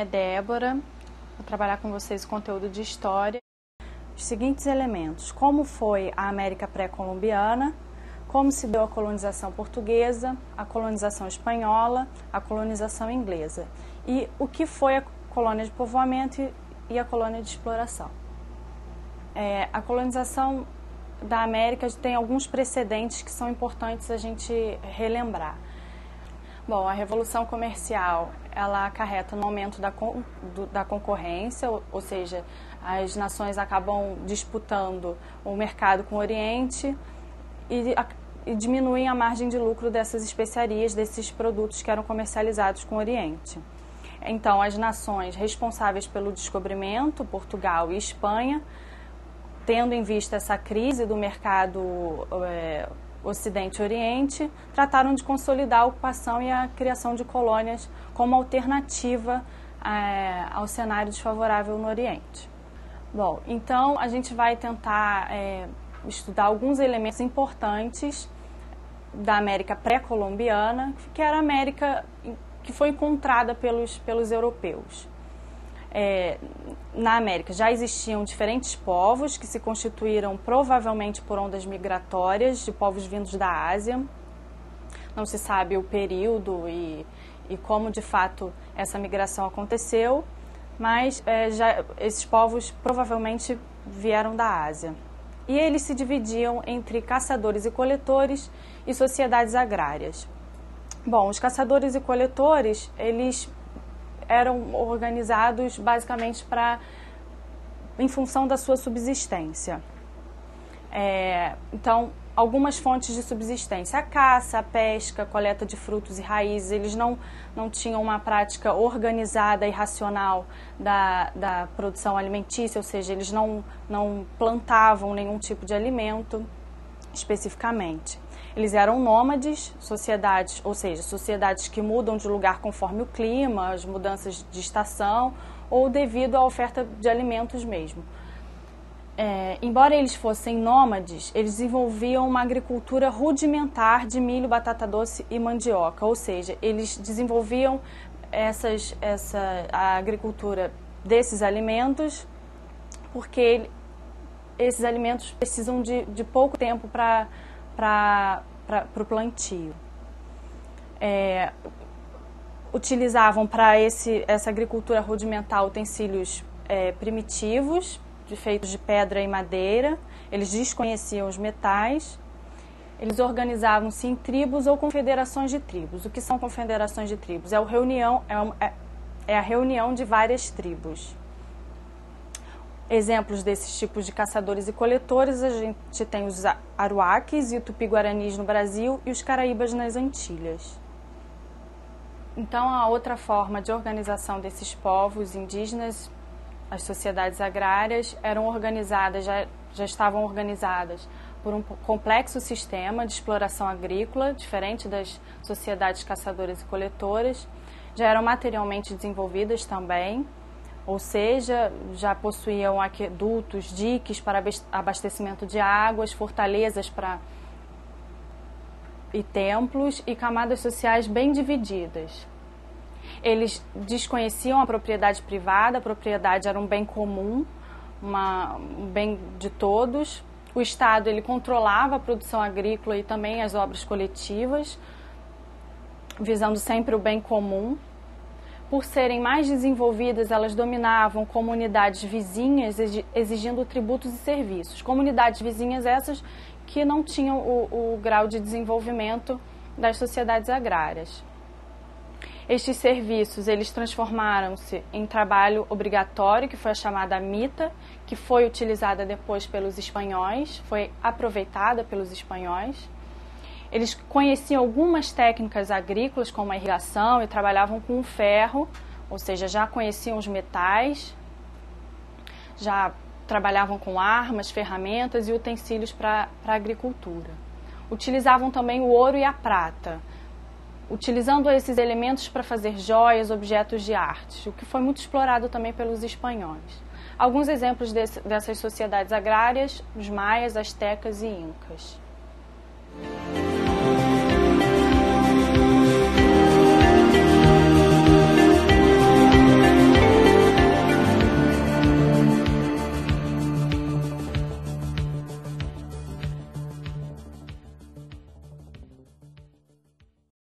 é Débora, vou trabalhar com vocês o conteúdo de história. Os seguintes elementos: como foi a América pré-colombiana, como se deu a colonização portuguesa, a colonização espanhola, a colonização inglesa e o que foi a colônia de povoamento e a colônia de exploração. A colonização da América tem alguns precedentes que são importantes a gente relembrar. Bom, a Revolução Comercial, ela acarreta no aumento da concorrência, ou seja, as nações acabam disputando o mercado com o Oriente e diminuem a margem de lucro dessas especiarias, desses produtos que eram comercializados com o Oriente. Então, as nações responsáveis pelo descobrimento, Portugal e Espanha, tendo em vista essa crise do mercado Ocidente-Oriente, trataram de consolidar a ocupação e a criação de colônias como alternativa ao cenário desfavorável no Oriente. Bom, então a gente vai tentar estudar alguns elementos importantes da América pré-colombiana, que era a América que foi encontrada pelos europeus. Na América já existiam diferentes povos que se constituíram provavelmente por ondas migratórias de povos vindos da Ásia. Não se sabe o período e como de fato essa migração aconteceu, mas esses povos provavelmente vieram da Ásia. E eles se dividiam entre caçadores e coletores e sociedades agrárias. Bom, os caçadores e coletores, eles eram organizados basicamente em função da sua subsistência. Então, algumas fontes de subsistência: a caça, a pesca, a coleta de frutos e raízes. Eles não tinham uma prática organizada e racional da produção alimentícia, ou seja, eles não plantavam nenhum tipo de alimento especificamente. Eles eram nômades, sociedades, ou seja, sociedades que mudam de lugar conforme o clima, as mudanças de estação ou devido à oferta de alimentos mesmo. Embora eles fossem nômades, eles desenvolviam uma agricultura rudimentar de milho, batata doce e mandioca, ou seja, eles desenvolviam a agricultura desses alimentos porque esses alimentos precisam de pouco tempo para o plantio. Utilizavam para essa agricultura rudimentar utensílios primitivos, feitos de pedra e madeira. Eles desconheciam os metais. Eles organizavam-se em tribos ou confederações de tribos. O que são confederações de tribos? É a reunião de várias tribos. Exemplos desses tipos de caçadores e coletores: a gente tem os aruaques e tupi-guaranis no Brasil e os caraíbas nas Antilhas. Então, a outra forma de organização desses povos indígenas, as sociedades agrárias, já estavam organizadas por um complexo sistema de exploração agrícola, diferente das sociedades caçadoras e coletoras. Já eram materialmente desenvolvidas também, ou seja, já possuíam aquedutos, diques para abastecimento de águas, fortalezas e templos e camadas sociais bem divididas. Eles desconheciam a propriedade privada, a propriedade era um bem comum, um bem de todos. O Estado ele controlava a produção agrícola e também as obras coletivas, visando sempre o bem comum. Por serem mais desenvolvidas, elas dominavam comunidades vizinhas, exigindo tributos e serviços. Comunidades vizinhas essas que não tinham o grau de desenvolvimento das sociedades agrárias. Estes serviços, eles transformaram-se em trabalho obrigatório, que foi a chamada mita, que foi utilizada depois pelos espanhóis, foi aproveitada pelos espanhóis. Eles conheciam algumas técnicas agrícolas, como a irrigação, e trabalhavam com o ferro, ou seja, já conheciam os metais, já trabalhavam com armas, ferramentas e utensílios para a agricultura. Utilizavam também o ouro e a prata, utilizando esses elementos para fazer joias, objetos de arte, o que foi muito explorado também pelos espanhóis. Alguns exemplos dessas sociedades agrárias: os maias, astecas e incas.